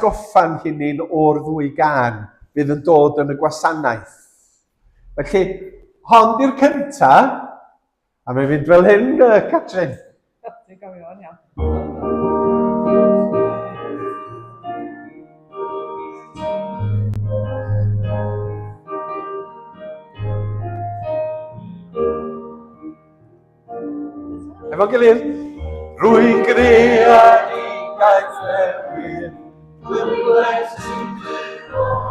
goffan hunin o'r ddwy gân fydd yn dod yn y gwasanaeth. Felly, hon di'r cynta, a mae'n mynd fel hyn, Catrin. Ti'n gofio hwn, iawn. Efo'n gilydd. Rwy'n gread i gaeth newid, rwy'n blessed in the Lord.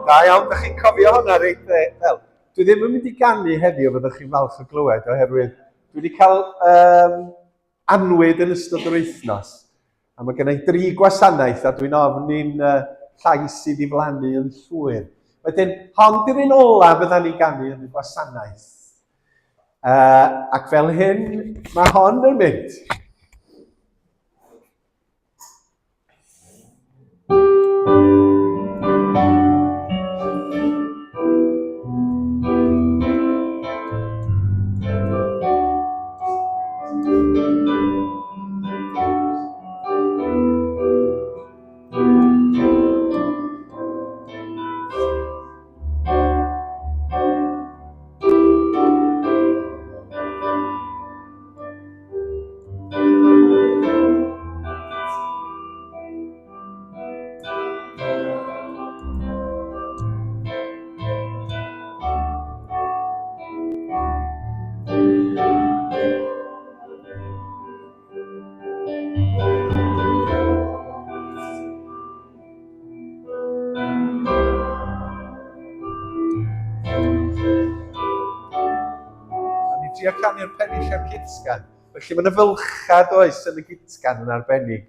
Da iawn, da chi'n cofio hwnna reit fel. Dwi ddim yn mynd i ganu heddiw fyddwch chi'n falch o glywed oherwydd dwi wedi cael anwyd yn ystod yr wythnos. A mae gennau 3 gwasanaeth a dwi'n ofni'n llais i ddiflannu yn llwyr. Wedyn, hon di'r un ola fydda ni ganu yn y gwasanaeth. Ac fel hyn, mae hon yn mynd. Trio canu'r pennill ar Cytsgan. Felly mae yna fylchad oes yn y Cytsgan yn arbennig.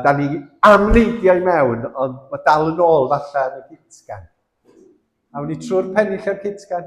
Da ni am neidio i mewn, ond mae dal yn ôl falle yn y Cytsgan. Awn ni trwy'r pennill ar Cytsgan.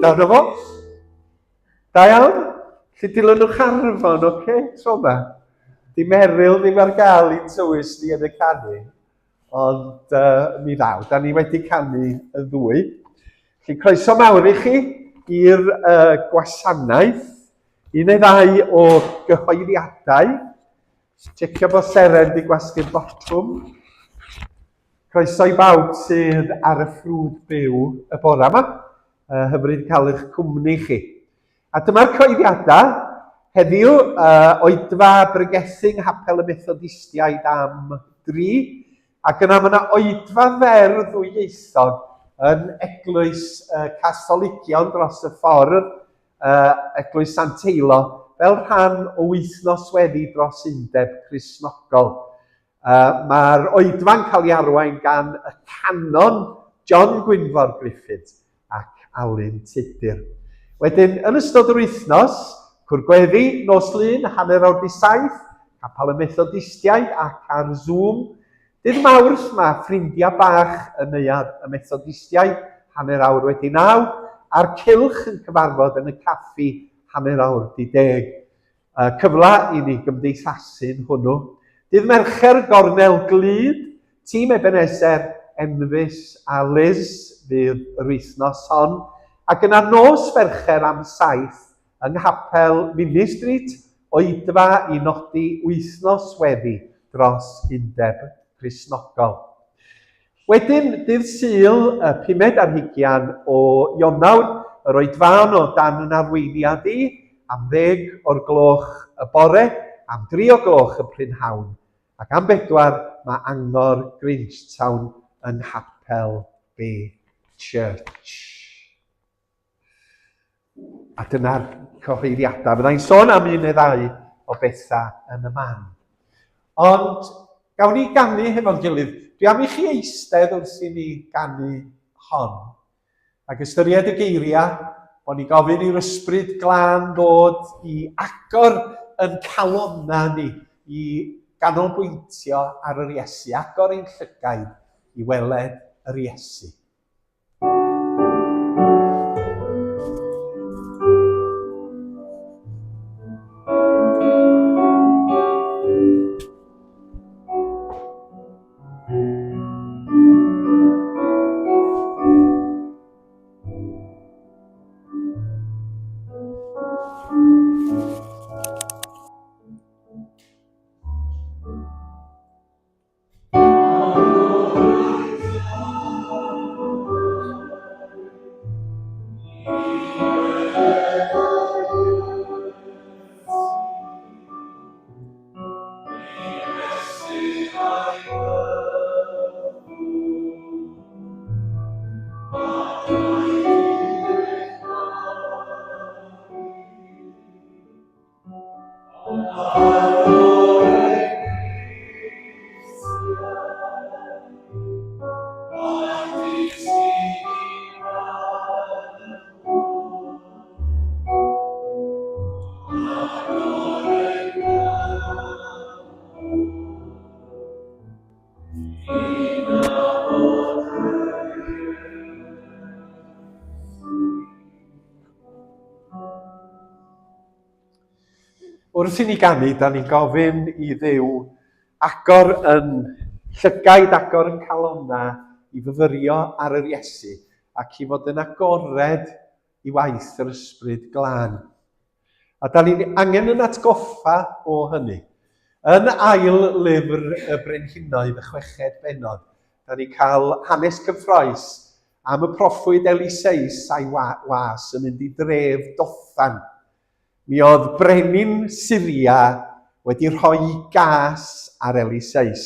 Nawr o fo? Da iawn? Lly dilynwch arfon, oce? Tro yma. Di Meryl ddim ar gael i'n tywys ni yn y canu, ond mi ddaw, da ni wedi canu y ddwy. Lly croeso mawr i chi i'r gwasanaeth, un neu ddau o gyhoeddiadau. Checio bod Seren di gwasgu'r botwm. Croeso i bawb sydd ar y ffrwd byw y bore yma. Hyfryd cael eich cwmni chi. A dyma'r coeddiadau. Heddiw, oedfa Bregething Hapel y Methodistiaid am 3. Ac yna mae yna oedfa fer ddwyieithog yn Eglwys Catholicion dros y ffordd, Eglwys Sant Eilo, fel rhan o wythnos weddi dros Undeb Cristnogol. Mae'r oedfa'n cael ei arwain gan y canon John Gwynfor Griffith ac Alun Tudur. Wedyn, yn ystod yr wythnos, Cwrgweddi nos Lyn, 7:30, capel y Methodistiaid ac ar Zoom. Dydd Mawrth mae ffrindiau bach yn neuad y Methodistiaid, 9:30, a'r cylch yn cyfarfod yn y caffi 9:10. Cyfle i ni gymdeithasu'n hwnnw. Dydd Mercher Gornel Glud, tîm Ebenezer, Enfys a Liz fydd yr wythnos hon, ac yna nos Fercher am 7 yng Nghapel Ministrit o Idfa i nodi wythnos weddi dros Undeb Cristnogol. Wedyn, dydd Sul, 5 o Ionawr, yr oedfan o dan yn arweiniad i, am 10 o'r gloch y bore, am 3 o gloch y prynhawn, ac am 4 mae Angor Grinchtown yn Hapel B Church. A dyna'r cyhoeddiadau. Byddai'n sôn am un neu ddau o bethau yn y man. Ond, gawn ni ganu hefo'n gilydd. Dwi am i chi eistedd wrth i ni ganu hon. Ac ystyried y geiriau, bod ni gofyn i'r ysbryd glân ddod i agor yn calonna ni, i ganolbwyntio ar yr Iesu, agor ein llygaid i weled yr Iesu. Wrth i ni ganu, da ni'n gofyn i Dduw agor yn llygaid, agor yn calonna i fyfyrio ar yr Iesu ac i fod yn agored i waith yr ysbryd glân. A da ni'n angen yn atgoffa o hynny. Yn ail lyfr y Brenhinoedd, y 6 bennod, da ni'n cael hanes cyffroes am y proffwyd Eliseis a'i was yn mynd i dref Dothan. Mi oedd brenin Syria wedi rhoi gas ar Eliseis,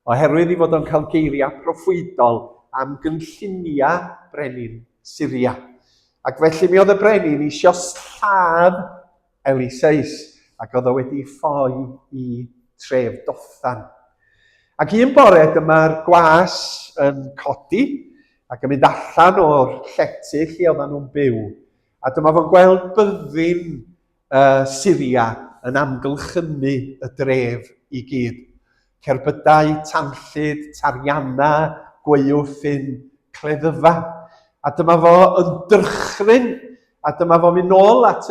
oherwydd i fod o'n cael geiriau proffwydol am gynlluniau brenin Syria. Ac felly mi oedd y brenin eisiau lladd Eliseis, ac oedd o wedi ffoi i tref Dothan. Ac un bore dyma'r gwas yn codi ac yn mynd allan o'r llety lle oedden nhw'n byw. A dyma fo'n gweld byddin Syria yn amgylchynu y dref i gyd. Cerbydau, tanllyd, tarianna, gwaywffyn, cleddyfa. A dyma fo yn drychryn, a dyma fo'n mynd nôl at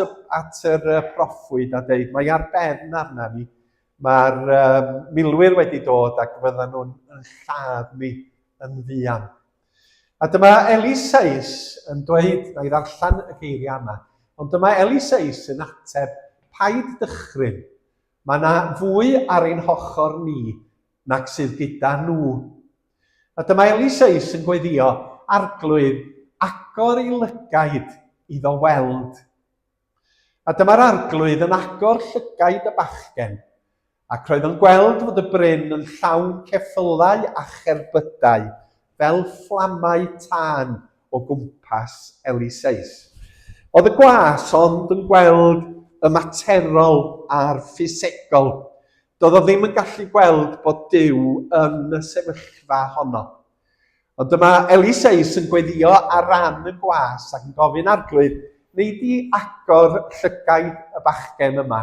yr proffwyd a dweud, mae ar ben arna ni. Mae'r milwyr wedi dod ac fyddan nhw'n lladd ni yn fuan. A dyma Eliseis yn dweud, na i ddarllen y geiriau yma, ond dyma Eliseis yn ateb, paid dychryn, mae yna fwy ar ein hochor ni nac sydd gyda nhw. A dyma Eliseis yn gweddio, arglwydd, agor ei lygaid iddo weld. A dyma'r arglwydd yn agor llygaid y bachgen, ac roedd yn gweld fod y bryn yn llawn ceffylau a cherbydau, fel fflamau tân o gwmpas Eliseis. Oedd y gwas ond yn gweld y materol a'r ffisegol. Doedd o ddim yn gallu gweld bod Duw yn y sefyllfa honno. Ond dyma Eliseis yn gweddio ar ran y gwas ac yn gofyn arglwydd, nid i agor llygaid y bachgen yma,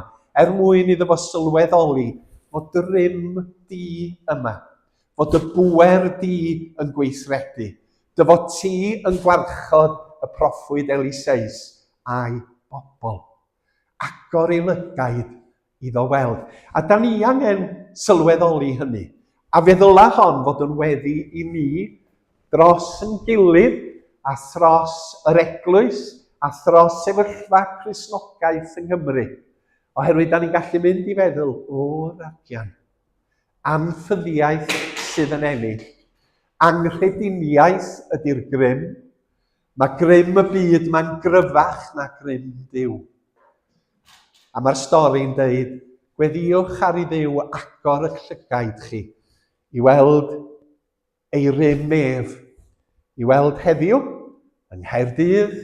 mwyn iddo fo sylweddoli fod y rym di yma, fod y bwer di yn gweithredu, dy fod ti yn gwarchod y proffwyd Eliseis a'i bobl. Agor ei lygaid iddo weld. A da ni angen sylweddoli hynny. A fe ddyla hon fod yn weddi i ni dros yn gilydd a thros yr eglwys a thros sefyllfa Cristnogaeth yng Nghymru. Oherwydd da ni'n gallu mynd i feddwl, o ragian, anffyddiaeth sydd yn ennill, anghrediniaeth ydy'r grym, mae grym y byd mae'n gryfach na grym Duw. A mae'r stori'n dweud, gweddiwch ar ei Dduw agor y llygaid chi, i weld ei rym ef, i weld heddiw, yng Nghaerdydd,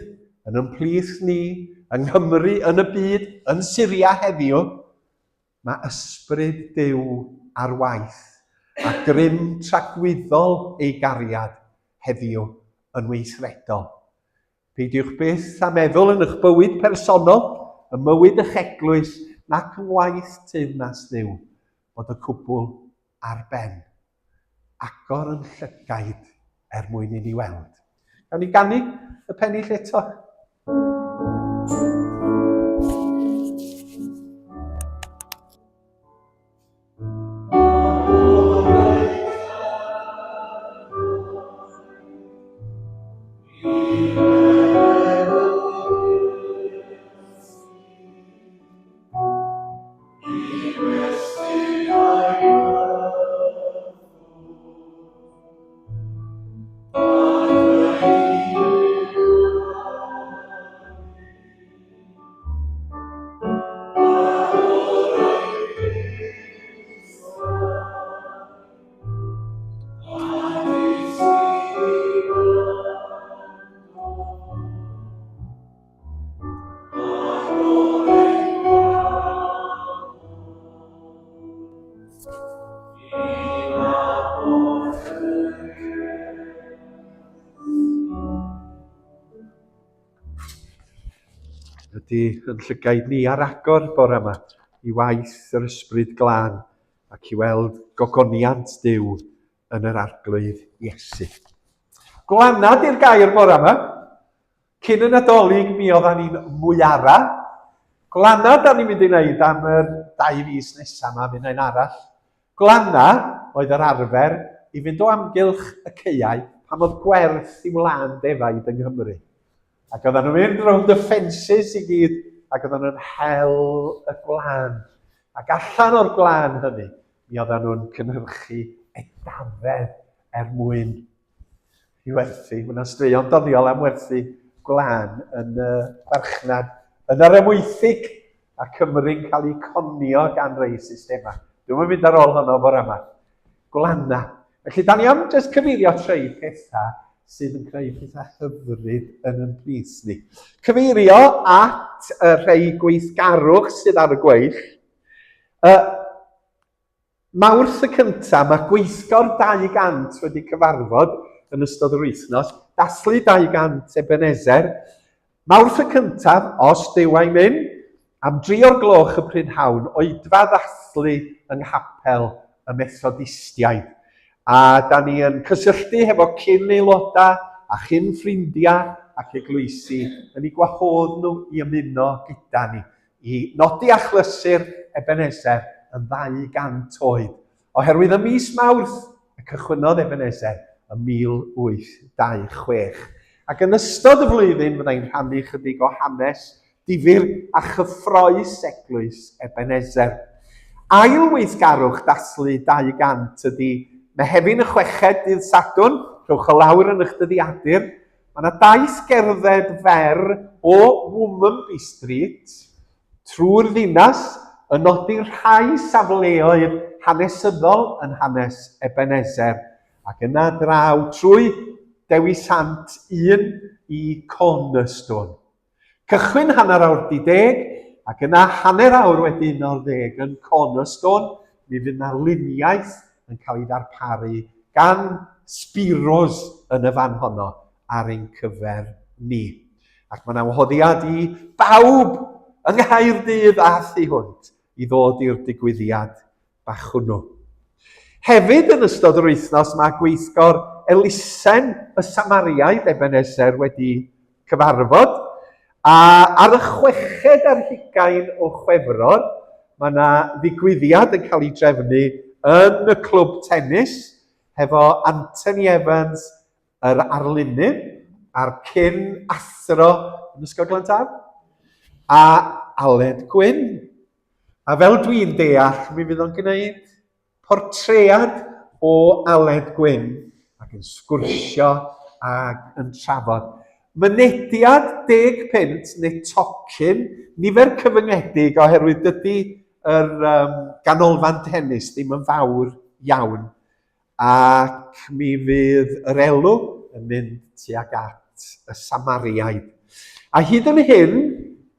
yn ymplith ni, yng Nghymru, yn y byd, yn Syria heddiw, mae ysbryd Duw ar waith, a grym tragwyddol ei gariad heddiw yn weithredol. Peidiwch byth a meddwl yn eich bywyd personol, y mywyd eich eglwys, nac yn waith teyrnas Dduw, bod y cwbl ar ben. Agor yn llygaid mwyn i ni weld. Gawn ni ganu y pennill eto. Ydy yn llygaid ni ar agor bore yma i waith yr ysbryd glân ac i weld gogoniant Duw yn yr arglwydd Iesu. Glannad i'r gair bore yma. Cyn y Nadolig mi oeddan ni'n mwyara. Glannad da ni'n mynd i wneud am yr 2 fis nesaf yma, fydd ein arall. Glanna oedd yr arfer i fynd o amgylch y caeau pam oedd gwerth i wlad defaid yng Nghymru. Ac oedden nhw'n mynd rownd y ffensys i gyd, ac oedden nhw'n hel y gwlân. Ac allan o'r gwlân hynny, mi oedden nhw'n cynhyrchu edafedd mwyn i werthu. Mae'n straeon doniol am werthu gwlân yn farchnad, yn yr Emwythig, a Cymru'n cael ei conio gan rei systema. Dwi'n mynd ar ôl honno bore yma. Glanna. Felly, da ni am jyst cyfeirio trei pethau sydd yn creu pethau hyfryd yn yn plith ni. Cyfeirio at rhai gweithgarwch sydd ar y gweill. Mawrth y cyntaf, mae gweithgor 200 wedi cyfarfod yn ystod yr wythnos, dathlu 200 Ebenezer. Mawrth y cyntaf, os Duw a'i mynd, am 3:00 y prydhawn, oedfa ddathlu yng Nghapel y Methodistiaid. A da ni yn cysylltu hefo cyn aelodau a chyn ffrindiau ac eglwysi yn ei gwahodd nhw i ymuno gyda ni i nodi achlysur Ebenezer yn 200 oed. Oherwydd y mis Mawrth y cychwynodd Ebenezer yn 1826. Ac yn ystod y flwyddyn fyddai'n rhannu chydig o hanes difyr a chyffroes eglwys Ebenezer. Ail weithgarwch dathlu 200 ydy Mehefin y 6 dydd Sadwrn, rhowch y lawr yn eich dyddiadur. Mae yna 2 gerdded fer o Woolmanby Street trwy'r ddinas yn nodi rhai safleoedd hanesyddol yn hanes Ebenezer. Ac yna draw trwy Dewi Sant 1 i Cornerstone. Cychwyn 10:10 ac yna 10 wedyn o'r 10 yn Cornerstone, mi fydd yna luniaeth yn cael ei ddarparu gan spiros yn y fan honno ar ein cyfer ni. Ac mae'n wahoddiad i bawb yng Nghaerdydd a thu hwnt i ddod i'r digwyddiad bach hwnnw. Hefyd yn ystod yr wythnos mae gweithgor elusen y Samariaid Ebenezer wedi cyfarfod, a ar y 6 ar 20 o Chwefror mae yna ddigwyddiad yn cael ei drefnu yn y clwb tennis hefo Anthony Evans, yr arlunydd, a'r cyn athro yn Ysgol Glantaf, a Aled Gwyn. A fel dwi'n deall, mi fydd o'n gwneud portread o Aled Gwyn ac yn sgwrsio ac yn trafod. Mynediad 10 punt neu tocyn, nifer cyfyngedig oherwydd dydy yr ganolfan tennis ddim yn fawr iawn. Ac mi fydd yr elw yn mynd tuag at y Samariaid. A hyd yn hyn,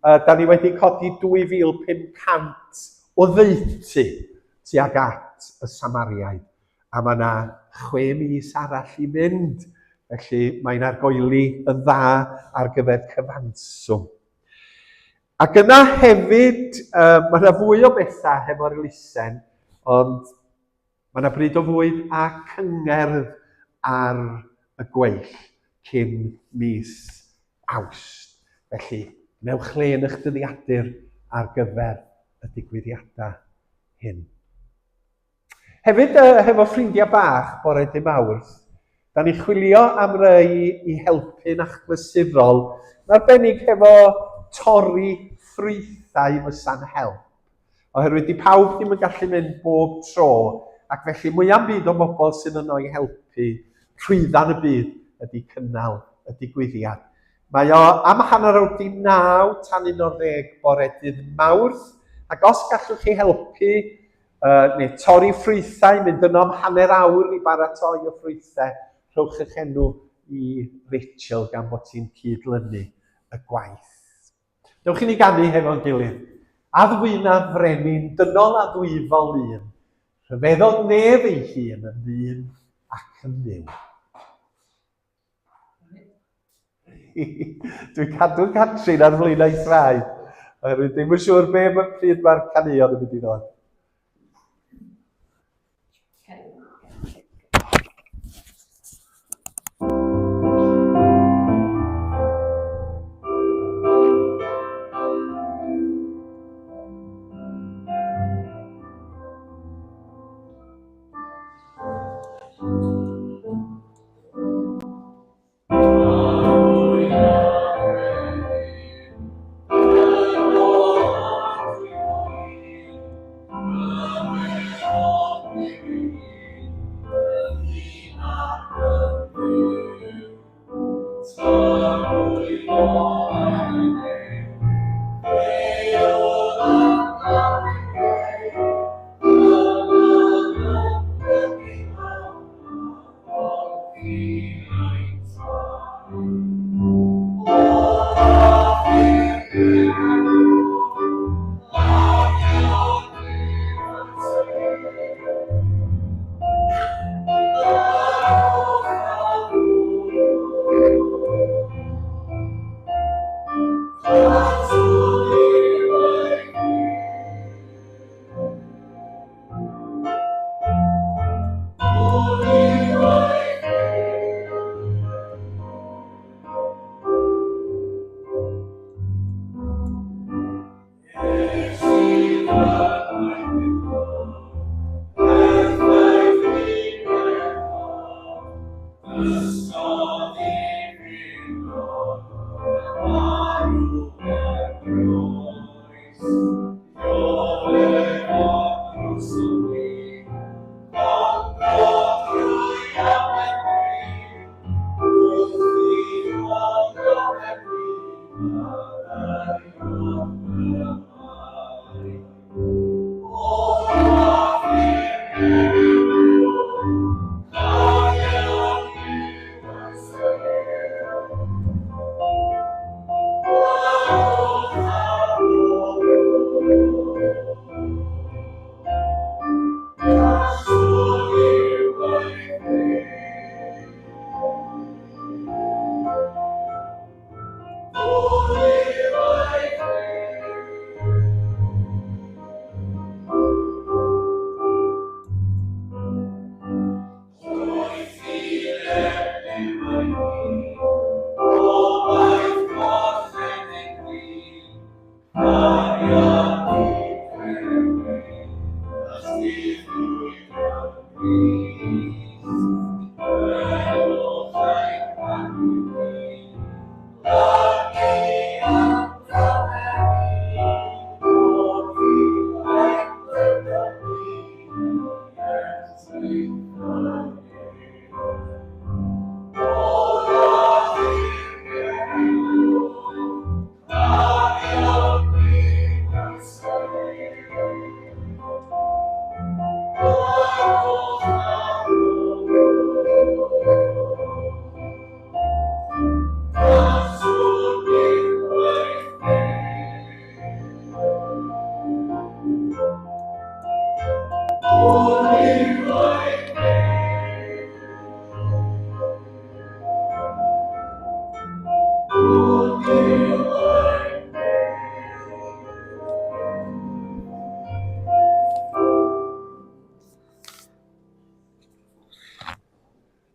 da ni wedi codi 2,500 o ddeutu tuag at y Samariaid. A mae yna 6 mis arall i fynd. Felly mae'n argoeli yn dda ar gyfer cyfanswm. Ac yna hefyd, mae yna fwy o bethau hefo'r elusen, ond mae yna bryd o fwyd a cyngerdd ar y gweill cyn mis Awst. Felly, newch le yn eich dyddiadur ar gyfer y digwyddiadau hyn. Hefyd, hefo ffrindiau bach bore dydd Mawrth, da ni chwilio am rei i helpu'n achlysurol, yn arbennig hefo torri ffrwythau fysa'n help. Oherwydd di pawb ddim yn gallu mynd bob tro, ac felly mwyaf byd o bobl sydd yn o'i helpu llwyddan y byd ydy cynnal y digwyddiad. Mae o am 8:30 tan 11 bore dydd Mawrth, ac os gallwch chi helpu neu torri ffrwythau, mynd yno am 1/2 awr i baratoi o ffrwythau, rhowch eich enw i Rachel gan bod ti'n cydlynu y gwaith. Dewch i ni ganu hefo'n gilydd. A ddwyna frenin dynol a ddwyfol un, rhyfeddodd nef ei hun yn ddyn ac yn dduw. Dwi'n cadw Catrin ar flaenau thraed, oherwydd ddim yn siŵr pryd mae'r canuon yn mynd i ddod.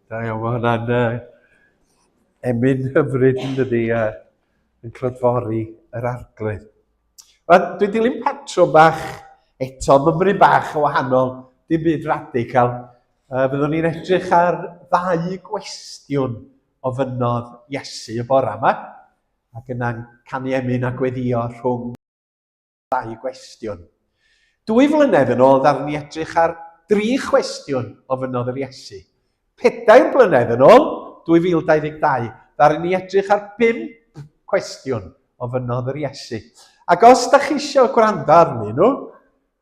Da iawn, mae hwnna'n emyn hyfryd yn dydi yn clodfori yr arglwydd. Dwi dilyn patrwm bach eto, mymryn bach o wahanol, dim byd radical. Byddwn ni'n edrych ar 2 gwestiwn o fynodd Iesu y bore yma, ac yna'n canu emyn a gweddio rhwng 2 gwestiwn. 2 flynedd yn ôl, ddaru ni edrych ar 3 cwestiwn o fynodd yr Iesu. 4 blynedd yn ôl, 2022, ddaru ni edrych ar 5 cwestiwn o fynodd yr Iesu. Ac os da chi eisiau gwrando arnyn nhw,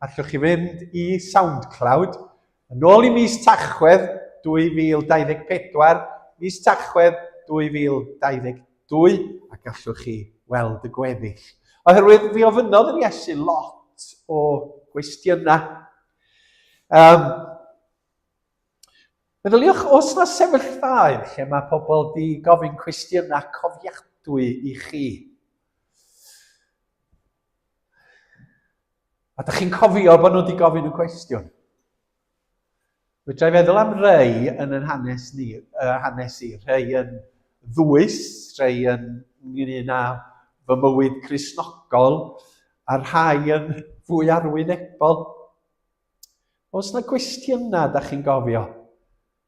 allwch chi fynd i SoundCloud, yn ôl i mis Tachwedd 2024, mis Tachwedd 2022, ac allwch chi weld y gweddill. Oherwydd fi ofynodd yr Iesu lot o gwestiynau. Meddyliwch, os na sefyllfaoedd lle mae pobl di gofyn cwestiynau cofiadwy i chi. A da chi'n cofio bod nhw wedi gofyn y cwestiwn. Fedra i feddwl am rei yn yn hanes i, rhai yn ddwys, rhai yn ynglyn â fy mywyd Cristnogol, a rhai yn fwy arwynebol. Os na gwestiynau da chi'n gofio,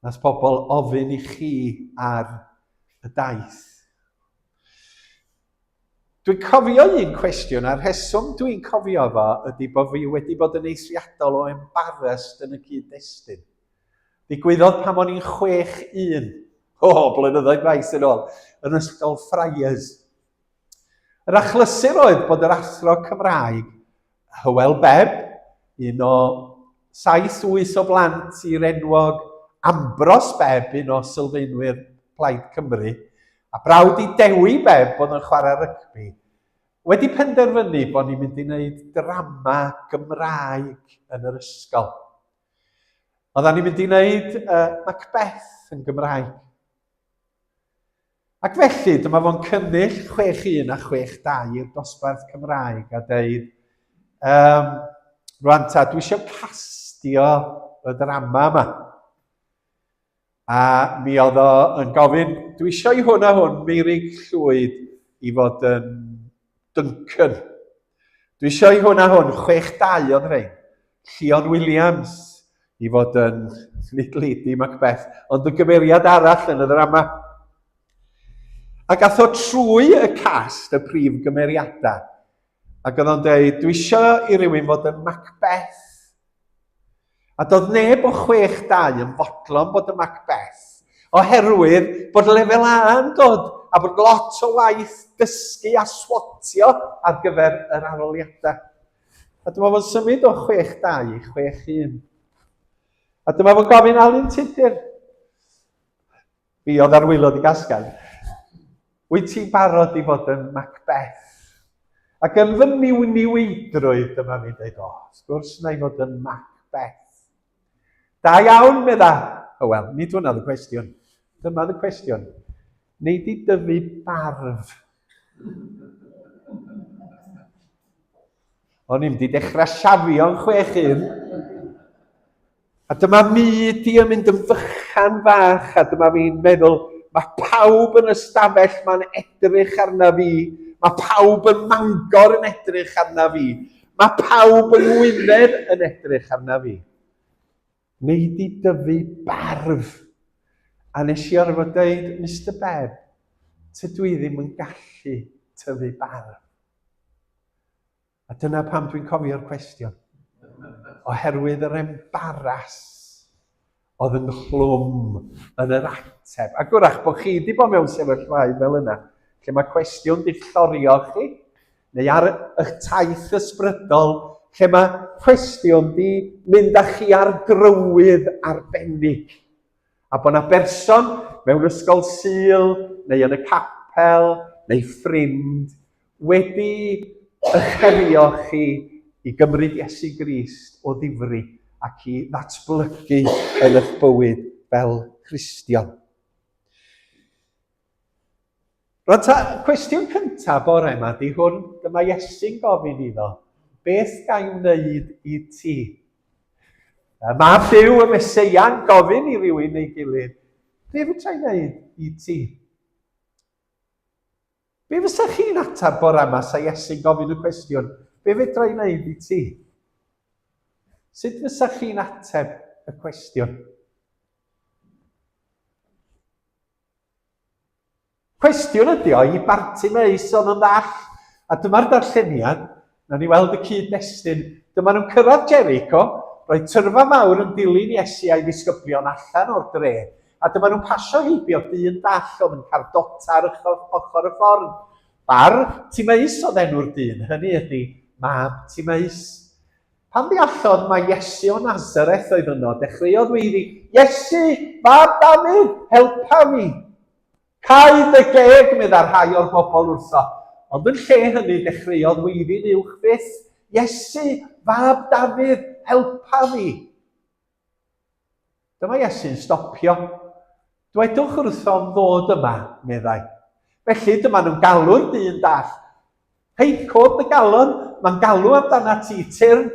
nas pobl ofyn i chi ar y daith. Dwi'n cofio un cwestiwn, a'r rheswm dwi'n cofio fo ydy bod fi wedi bod yn eithriadol o embarrassed yn y cyd-destun. Ddigwyddodd pan o'n i'n 6-1, blynyddoedd maith yn ôl, yn ysgol Friars. Yr achlysur oedd bod yr athro Cymraeg, Hywel Bebb, un o 7-8 o blant i'r enwog Ambros Bebb, un o sylfaenwyr Plaid Cymru, a brawd i Dewi Bebb bod yn chwarae rygbi, wedi penderfynu bod ni'n mynd i wneud drama Gymraeg yn yr ysgol. Oedden ni'n mynd i wneud Macbeth yn Gymraeg. Ac felly, dyma fo'n cynnyll 6-1 a 6-2 i'r dosbarth Cymraeg a dweud, rwan ta, dwi eisiau castio y drama yma. A mi oedd o yn gofyn, dwi eisiau i hwn a hwn Meirig Llwyd i fod yn Duncan. Dwi eisiau i hwn a hwn 6-2 oedd rhain. Llion Williams i fod yn nid Lady Macbeth, ond y gymeriad arall yn y ddrama. Ac ath o trwy y cast, y prif gymeriadau. Ac oedd o'n dweud, dwi eisiau i rywun fod yn Macbeth. A doedd neb o 6-2 yn fodlon bod y Macbeth, oherwydd bod lefel A yn dod, a bod lot o waith dysgu a swotio ar gyfer yr arholiadau. A dyma fo'n symud o 6-2 i 6-1. A dyma fo'n gofyn Alun Tudur. Fi oedd ar waelod i gasgan. Wyt ti'n barod i fod yn Macbeth? Ac yn fy niwniweidrwydd, dyma fi'n dweud, sgwrs na i fod yn Macbeth. Da iawn, medda. Wel, nid hwnna'n y cwestiwn. Dyma'n y cwestiwn. Neu di dyfu barf? O'n i'n mynd i dechrau siafio'n 6-1. A dyma mi di yn mynd yn fychan fach, a dyma fi'n meddwl, mae pawb yn y stafell ma'n edrych arna fi. Mae pawb yn Mangor yn edrych arna fi. Mae pawb yn Wynedd yn edrych arna fi. Neu di dyfu barf. A nes i orfod dweud, Mr Bebb, tydw i ddim yn gallu tyfu barf. A dyna pam dwi'n cofio'r cwestiwn. Oherwydd yr embaras oedd yn chlwm yn yr ateb. Ac wrach bod chi wedi bod mewn sefyllfaoedd fel yna, lle mae cwestiwn di llorio chi, neu ar eich taith ysbrydol, lle mae cwestiwn di mynd â chi ar grywydd arbennig. A bod yna berson mewn ysgol Sul, neu yn y capel, neu ffrind, wedi eich herio chi i gymryd Iesu Grist o ddifri ac i ddatblygu yn eich bywyd fel Cristion. Rwan ta, cwestiwn cyntaf bore yma di hwn, dyma Iesu'n gofyn iddo, beth ga i wneud i ti? Mae Duw y Meseia'n gofyn i rywun neu gilydd, be fydda i wneud i ti? Be fysa chi'n atab bore yma sa Iesu'n gofyn y cwestiwn, be fydda i wneud i ti? Sut fysa chi'n ateb y cwestiwn? Cwestiwn ydi o i Bartimeus oedd yn ddall, a dyma'r darlleniad, na ni weld y cyd-destun, dyma nhw'n cyrraedd Jericho, roedd tyrfa mawr yn dilyn Iesu a'i ddisgyblion allan o'r dre, a dyma nhw'n pasio heibio dyn dall oedd yn cardota ar ochr y ffordd. Bartimeus oedd enw'r dyn, hynny ydi mab Timeus. Pan ddeallodd mae Iesu o Nazareth oedd yno, dechreuodd weiddi, Iesu, mab Dafydd, helpa mi. Caid y geg, medda'r rhai o'r bobl wrtho. Ond yn lle hynny dechreuodd weiddi'n uwch fyth, Iesu, mab Dafydd, helpa mi. Dyma Iesu'n stopio. Dwedwch wrtho'n ddod yma, meddai. Felly dyma nhw'n galw'r dyn dall. Hei, cod y galon, mae'n galw amdana ti tirn.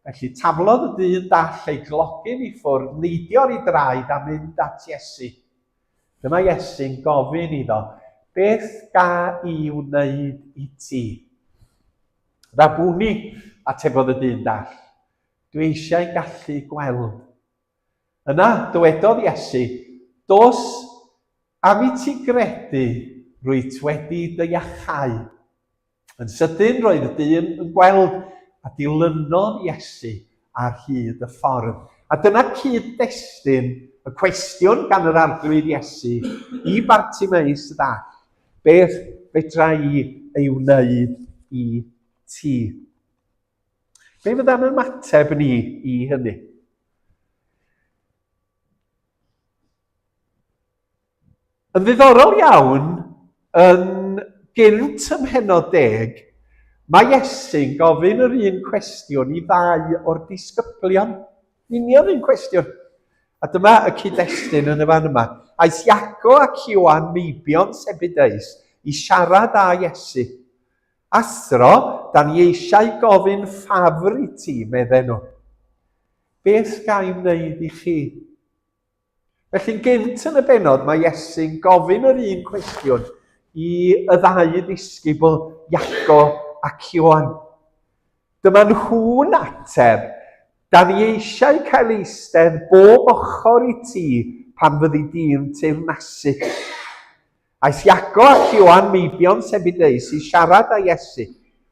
Felly taflodd y dyn dall ei glogyn i ffwrdd, neidio'r i draed a mynd at Iesu. Dyma Iesu'n gofyn iddo, beth ga i wneud i ti? Rabwni, atebodd y dyn dall, dwi eisiau gallu gweld. Yna, dywedodd Iesu, dos am i ti gredu rwyt wedi dy iachau. Yn sydyn roedd y dyn yn gweld a dilynodd Iesu ar hyd y ffordd. A dyna cyd-destun y cwestiwn gan yr arglwydd Iesu i Bartimeus ddall, beth fedra i ei wneud i ti? Be fydda'n ymateb ni i hynny? Yn ddiddorol iawn, yn gynt ym Mhennod 10, mae Iesu'n gofyn yr un cwestiwn i ddau o'r disgyblion. Union un cwestiwn. A dyma y cyd-destun yn y fan yma. Aeth Iago ac Ioan Meibion Zebedeus i siarad â Iesu. Athro, da ni eisiau gofyn ffafr i ti, medden nhw. Beth ga i wneud i chi? Felly'n gynt yn y benod, mae Iesu'n gofyn yr un cwestiwn i y ddau ddisgybl Iago ac Ioan. Dyma nhw'n ateb, da ni eisiau cael eistedd bob ochr i ti pan fyddi di'n teyrnasu. Aeth Iago ac Ioan Meibion Zebedeus i siarad â Iesu.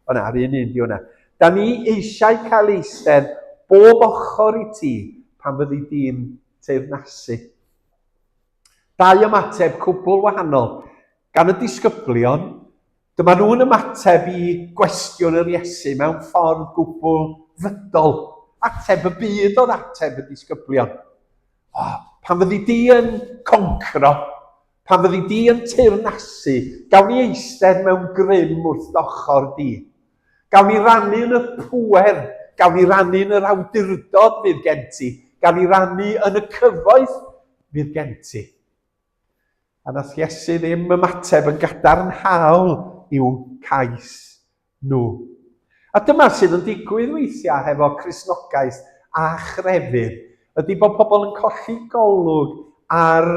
O na, yr un di hwnna. Da ni eisiau cael eistedd bob ochr i ti pan fyddi di'n teyrnasu. Dau ymateb cwbl wahanol. Gan y disgyblion, dyma nhw'n ymateb i gwestiwn yr Iesu mewn ffordd gwbl fydol. Ateb y byd oedd ateb y disgyblion. Pan fyddi di yn concro, pan fyddi di yn teyrnasu, gawn ni eistedd mewn grym wrth ochr di. Gawn ni rannu yn y pŵer, gawn ni rannu yn yr awdurdod fydd gen ti, gawn ni rannu yn y cyfoeth fydd gen ti. A nath Iesu ddim ymateb yn gadarnhaol i'w cais nhw. A dyma sydd yn digwydd weithiau hefo Cristnogaeth a chrefydd, ydy bod pobl yn colli golwg ar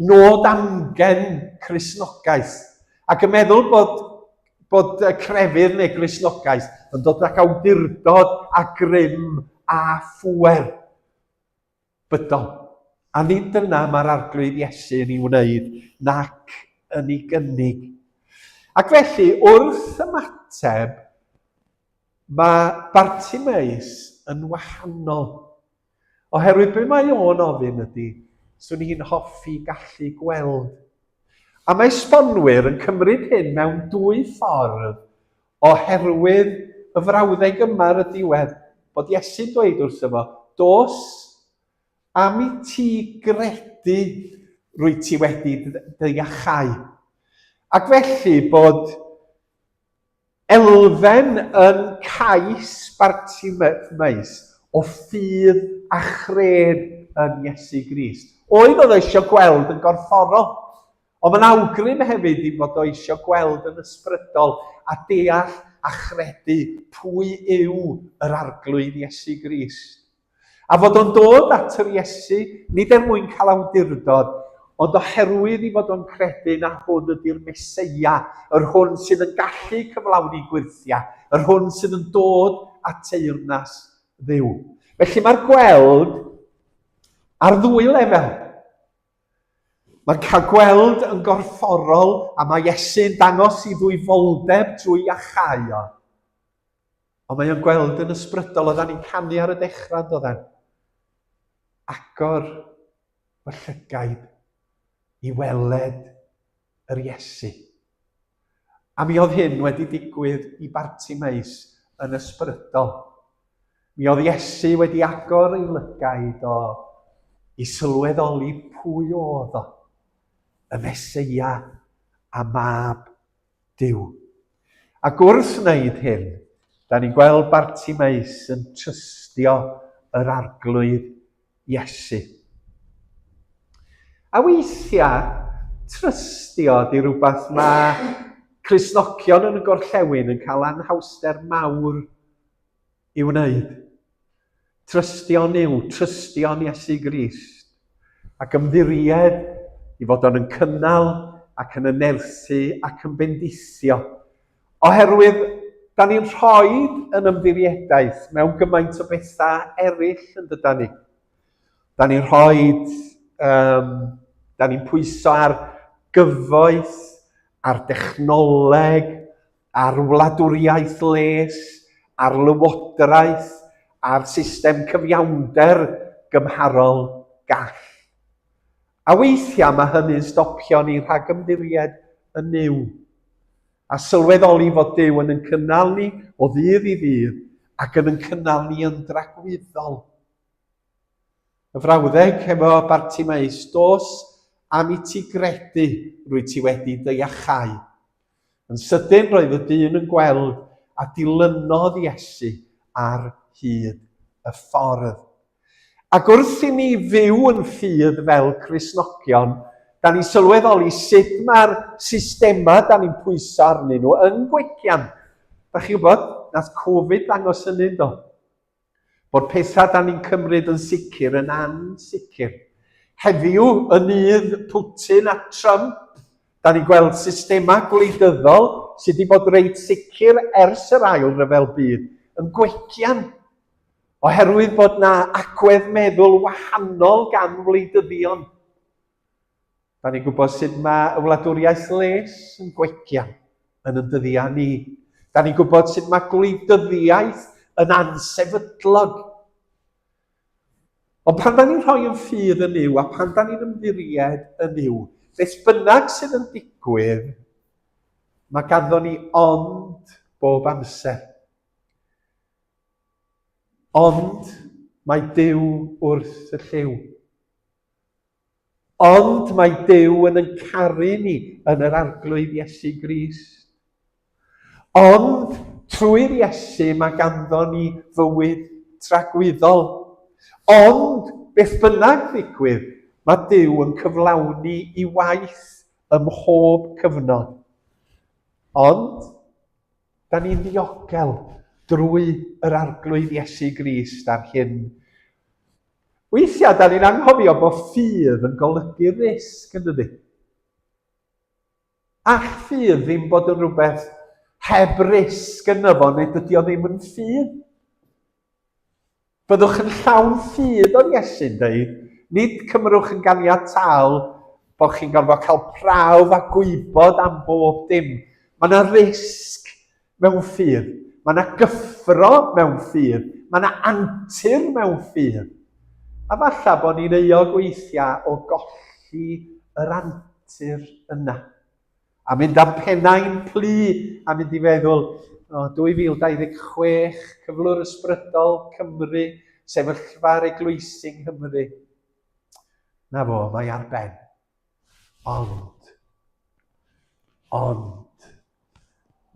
nod amgen Cristnogaeth, ac yn meddwl bod crefydd neu Cristnogaeth yn dod ag awdurdod a grym a phŵer bydol. A nid dyna mae'r arglwydd Iesu yn ei wneud, nac yn ei gynnig. Ac felly, wrth ymateb, mae Bartimeus yn wahanol. Oherwydd be mae o'n ofyn ydy, swn i'n hoffi gallu gweld. A mae esbonwyr yn cymryd hyn mewn dwy ffordd, oherwydd y frawddeg yma ar y diwedd, bod Iesu'n dweud wrtho fo, dos am i ti gredu rwy ti wedi dy iachau. Ac felly bod elfen yn cais Bartimeus o ffydd a chred yn Iesu Grist. Oedd o eisiau gweld yn gorfforol, ond mae'n awgrym hefyd i fod o eisiau gweld yn ysbrydol a deall a chredu pwy yw yr arglwydd Iesu Grist. A fod o'n dod at yr Iesu, nid mwyn cael awdurdod, ond oherwydd i fod o'n credu na hwn ydy'r Meseia, yr hwn sydd yn gallu cyflawni gwirthia, yr hwn sydd yn dod at teyrnas Dduw. Felly mae'r gweld ar ddwy lefel. Mae'n cael gweld yn gorfforol a mae Iesu'n dangos i ddwyfoldeb trwy Achaia. Ond mae o'n gweld yn ysbrydol, oedden ni'n canu ar y dechrau, doedden. Agor fy llygaid i weled yr Iesu. A mi oedd hyn wedi digwydd i Bartimeus yn ysbrydol. Mi oedd Iesu wedi agor ei lygaid o i sylweddoli pwy oedd o, y Meseia a mab Duw. Ac wrth wneud hyn, da ni'n gweld Bartimeus yn trystio yr arglwydd Iesu. A weithiau, trystio di rhywbeth mae Cristnogion yn y gorllewin yn cael anhawster mawr i wneud. Trystio'n yw, trystio'n Iesu Grist. Ac ymddiried i fod o'n yn cynnal ac yn ynerthu ac yn bendithio. Oherwydd, da ni'n rhoi yn ymddiriedais mewn gymaint o bethau eraill yn dydan ni. Da ni'n rhoi, da ni'n pwyso ar gyfoeth, ar dechnoleg, ar wladwriaeth les, ar lywodraeth, ar system cyfiawnder gymharol gall. A weithiau mae hynny'n stopio ni rhag ymddiried yn niw. A sylweddoli fod Duw yn cynnal ni o ddydd i ddydd ac yn cynnal ni yn dragwyddol. Y frawddeg efo Bartimeus, dos am i ti gredu rwy ti wedi dy iachau. Yn sydyn roedd y dyn yn gweld a dilynodd Iesu ar hyd y ffordd. Ac wrth i ni fyw yn ffydd fel Cristnogion, da ni'n sylweddoli sut mae'r systema da ni'n pwyso arnyn nhw yn gwegian. Da chi'n gwybod, nath Covid ddangos hynny do. Bod pethau da ni'n cymryd yn sicr yn ansicr. Heddiw yn udd Putin a Trump, da ni'n gweld systema gwleidyddol sydd wedi bod reit sicr ers yr ail ryfel byd yn gwegian. Oherwydd bod na agwedd meddwl wahanol gan wleidyddion. Da ni'n gwybod sut mae y wladwriaeth les yn gwegian yn y dyddiau ni. Da ni'n gwybod sut mae gwleidyddiaeth yn ansefydlog. Ond pan da ni'n rhoi yn ffydd yn yw a pan da ni'n ymddiried yn yw, beth bynnag sydd yn digwydd, mae ganddo ni ond bob amser. Ond mae Duw wrth y lliw. Ond mae Duw yn caru ni yn yr arglwydd Iesu Grist. Ond trwy'r Iesu mae ganddo ni fywyd tragwyddol. Ond beth bynnag ddigwydd, mae Duw yn cyflawni i waith ym mhob cyfnod. Ond, da ni'n ddiogel drwy yr arglwydd Iesu Grist ar hyn. Weithiau, da ni'n anghofio bod ffydd yn golygu risg yn dydi. All ffydd ddim bod yn rhywbeth heb risg yn efo, neu dydy o ddim yn ffydd. Byddwch yn llawn ffydd o'r Iesu'n dweud, nid cymrwch yn ganiataol bod chi'n gorfod cael prawf a gwybod am bob dim. Mae yna risg mewn ffydd. Mae yna gyffro mewn ffydd. Mae yna antur mewn ffydd. A falle bod ni'n euog weithiau o golli yr antur yna. A mynd am pennau'n plu a mynd i feddwl, 2026, cyflwr ysbrydol Cymru, sefyllfa'r eglwysi yng Nghymru. Na fo, mae ar ben. Ond,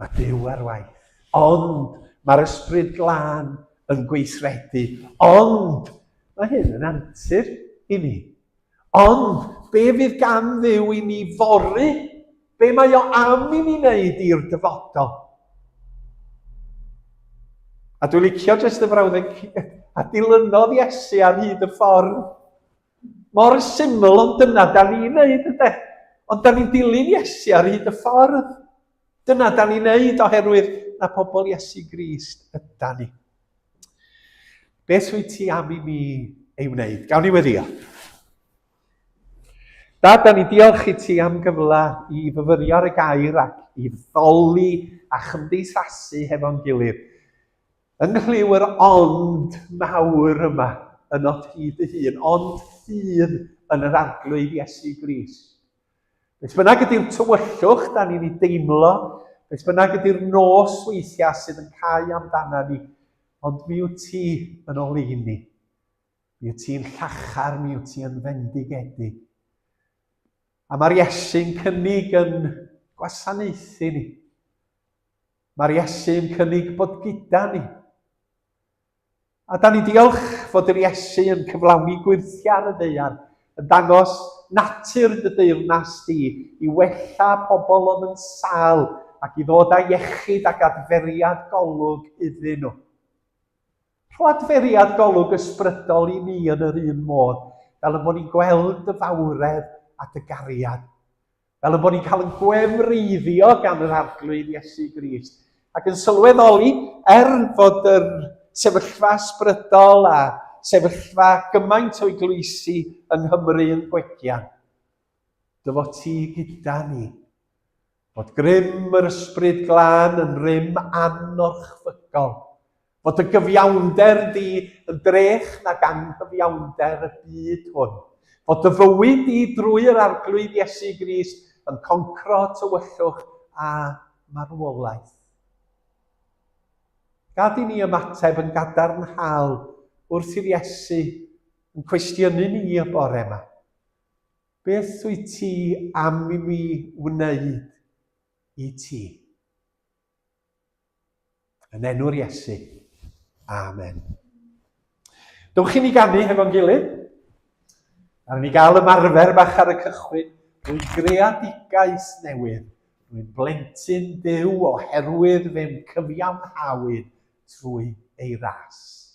mae Duw ar waith. Ond mae'r ysbryd glân yn gweithredu. Ond mae hyn yn antur i ni. Ond be fydd gan Dduw i ni fory? Be mae o am i ni wneud i'r dyfodol? A dwi'n licio jyst y frawddeg a dilynodd Iesu ar hyd y ffordd. Mor syml, ond dyna da ni'n wneud yde. Ond da ni'n dilyn Iesu ar hyd y ffordd. Dyna da ni'n wneud oherwydd na pobl Iesu Grist yda ni. Beth wyt ti am i mi ei wneud? Gawn ni weddio. Da ni diolch i ti am gyfle i fyfyrio ar y gair ac i ddoli a chymdeithasu hefo'n gilydd. Yng nghlyw'r ond mawr yma yn oed hyd y hun, ond ffydd yn yr arglwydd Iesu Grist. Beth bynnag ydy'r tywyllwch da ni'n ei deimlo, beth bynnag ydy'r nos weithiau sydd yn cau amdana ni, ond mi wyt ti yn ôl i ni. Mi wyt ti'n llachar, mi wyt ti yn fendigedig. A mae'r Iesu'n cynnig yn gwasanaethu ni. Mae'r Iesu'n cynnig bod gyda ni. A da ni diolch fod yr Iesu yn cyflawni gwirthiar y ddaear, yn dangos natur dy deyrnas di i wella pobl oedd yn sal ac i ddod â iechyd ac adferiad golwg iddyn nhw. Rho adferiad golwg ysbrydol i ni yn yr un modd, fel y bod ni'n gweld dy fawredd a dy gariad. Fel y bod ni'n cael yn gwefreiddio gan yr arglwydd Iesu Grist. Ac yn sylweddoli, fod yr sefyllfa ysbrydol a sefyllfa gymaint o'i gluisi yng Nghymru yn gwegian. Dy fod ti gyda ni. Fod grym yr ysbryd glân yn rym anorchfygol. Fod y gyfiawnder di yn drech nag anghyfiawnder y byd hwn. Fod y fywyd di drwy'r arglwydd Iesu Grist yn concro tywyllwch a marwolaeth. Gad i ni ymateb yn gadarnhaol wrth i'r Iesu yn cwestiynu ni y bore yma. Beth wyt ti am i mi wneud i ti? Yn enw'r Iesu. Amen. Dewch i ni ganu hefo'n gilydd. A ni gael ymarfer bach ar y cychwyn. Rwy'n greadigaeth newydd. Rwy'n blentyn Duw oherwydd fe'n cyfiawnhawyd trwy ei ras.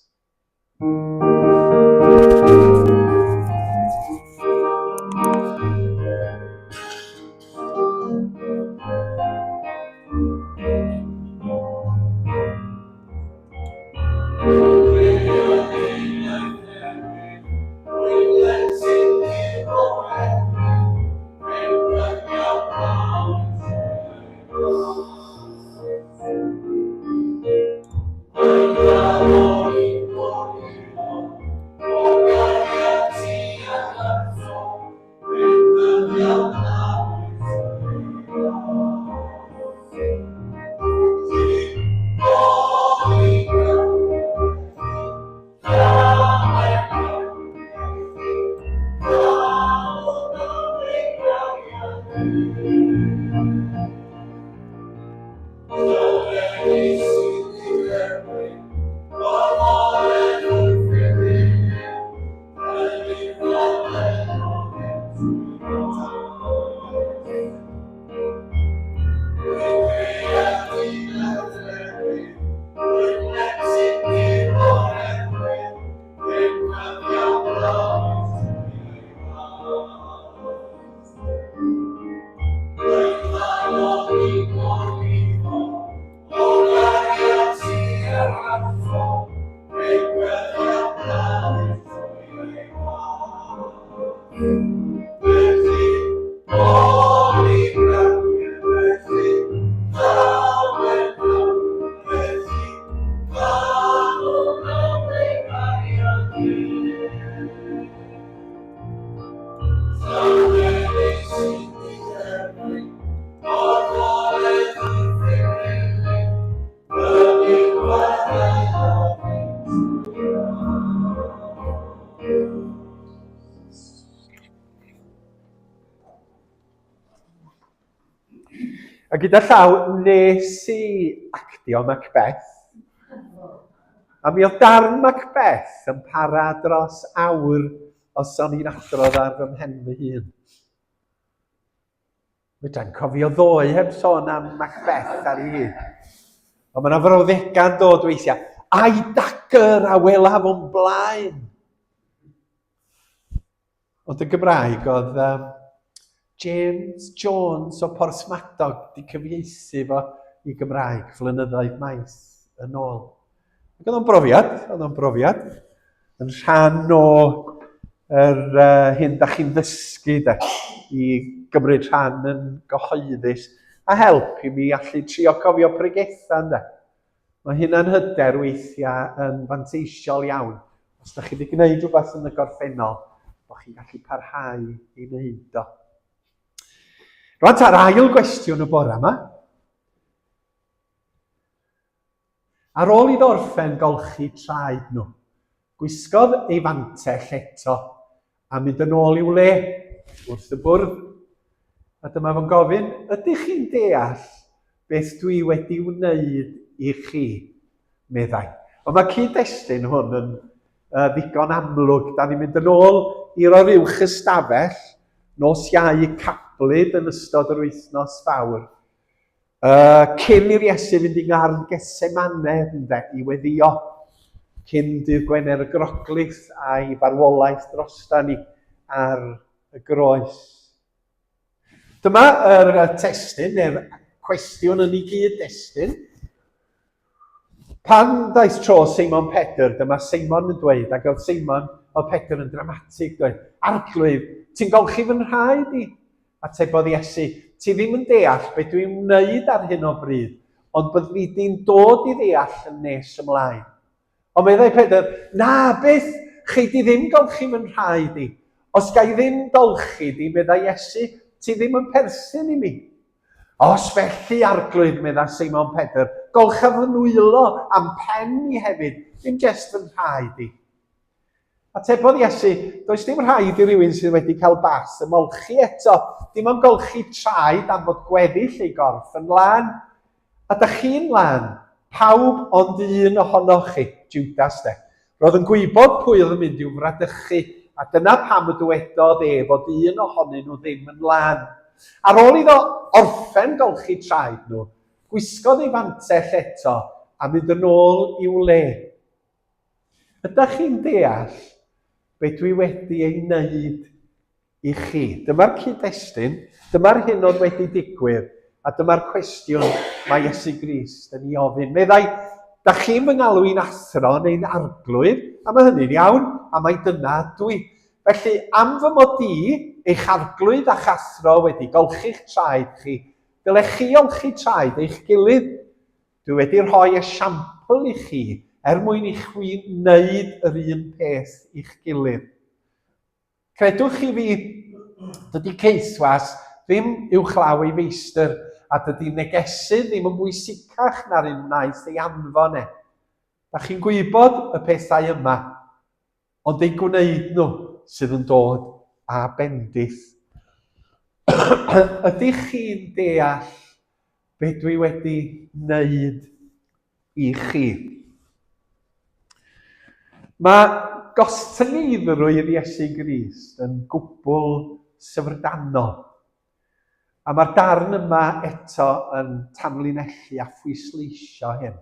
A gyda llaw, nes i actio Macbeth. A mi oedd darn Macbeth yn para dros awr os o'n i'n adrodd ar fy mhen fy hun. Fedrai'n cofio ddoe heb sôn am Macbeth ar ei hun. Ond mae yna frawddegau'n dod weithiau. Ai dagr a welaf o'n blaen. Ond y Gymraeg oedd James Jones o Porthmadog wedi cyfieithu fo i Gymraeg flynyddoedd maith yn ôl. Ac oedd o'n brofiad, yn rhan o hyn da chi'n ddysgu i gymryd rhan yn gyhoeddus a help i mi allu trio cofio pregetha. Mae hynna'n hyder weithiau yn fanteisiol iawn. Os da chi wedi gwneud rhywbeth yn y gorffennol, bod chi'n gallu parhau i wneud o. Rwan ta'r ail gwestiwn y bore yma. Ar ôl i ddorffen golchi traed nhw, gwisgodd ei fantell eto a mynd yn ôl i'w le wrth y bwrdd. A dyma fo'n gofyn, ydych chi'n deall beth dwi wedi wneud i chi, meddai. Ond mae cyd-destun hwn yn ddigon amlwg. Da ni'n mynd yn ôl i'r o'r uwch ystafell, nos Iau Cablyd yn ystod yr wythnos fawr. Cyn i'r Iesu fynd i ngarn Getsemane i weddio, cyn dydd Gwener y Groglith a'i farwolaeth drostan ni ar y groes. Dyma yr testun, neu'r cwestiwn yn ei gyd-destun. Pan daeth tro Seimon Pedr, dyma Seimon yn dweud, ac oedd Seimon o Pedr yn dramatig dweud, Arglwydd, ti'n golchi fy nhraed i? Atebodd Iesu, ti ddim yn deall beth dwi'n wneud ar hyn o bryd, ond bydd fi di'n dod i ddeall yn nes ymlaen. Ond meddai Pedr, na, beth, chi di ddim golchi fy nhraed i. Os gai ddim dolchi di, meddai Iesu, ti ddim yn perthyn i mi. Os felly Arglwydd, meddai Seimon Pedr, golcha fy nwylo am pen i hefyd, ddim jyst fy nhraed i. Atebodd Iesu, does dim rhaid i rywun sydd wedi cael bas ymolchi eto, dim am golchi traed am fod gweddill ei gorff yn lan. A da chi'n lan, pawb ond un ohonoch chi, Judas de. Roedd yn gwybod pwy oedd yn mynd i'w fradychu, a dyna pam y dywedodd fod un ohonyn nhw ddim yn lan. Ar ôl iddo orffen golchi traed nhw, gwisgodd ei fantell eto a mynd yn ôl i'w le. Ydych chi'n deall beth dwi wedi ei wneud i chi? Dyma'r cyd-destun, dyma'r hyn oedd wedi digwydd, a dyma'r cwestiwn mae Iesu Grist yn ei ofyn. Meddai, da chi'n fy ngalw i'n athro neu'n arglwydd, a mae hynny'n iawn, a mae dyna dwi. Felly, am fy mod i, eich arglwydd a chathro wedi golchi'ch traed chi, dylech chi olchi traed eich gilydd. Dwi wedi rhoi esiampl i chi, mwyn i chi wneud yr un peth i'ch gilydd. Credwch chi fi, dydy ceithwas ddim uwchlaw ei feistr, a dydy negesydd ddim yn bwysicach na'r un wnaeth ei anfon e. Da chi'n gwybod y pethau yma, ond ei gwneud nhw sydd yn dod a bendith. Ydych chi'n deall beth dwi wedi wneud i chi? Mae gostyngiddrwydd Iesu Grist yn gwbl syfrdanol. A mae'r darn yma eto yn tanlinellu a phwysleisio hyn.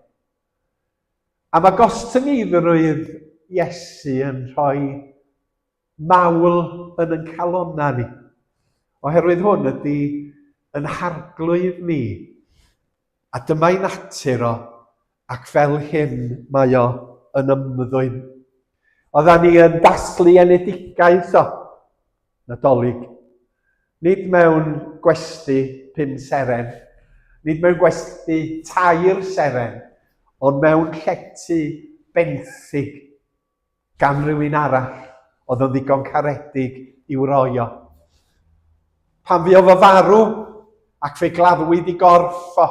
A mae gostyngiddrwydd Iesu yn rhoi mawl yn ein calonna ni. Oherwydd hwn ydy yn harglwydd ni. A dyma'i natur o, ac fel hyn mae o yn ymddwyn. Oeddan ni yn dathlu enedigaeth o Nadolig. Nid mewn gwesty 5 seren, nid mewn gwesty 3 seren, ond mewn llety benthyg gan rywun arall oedd yn ddigon caredig i'w roi o. Pan fi oedd o farw ac fe gladdwyd i gorff o.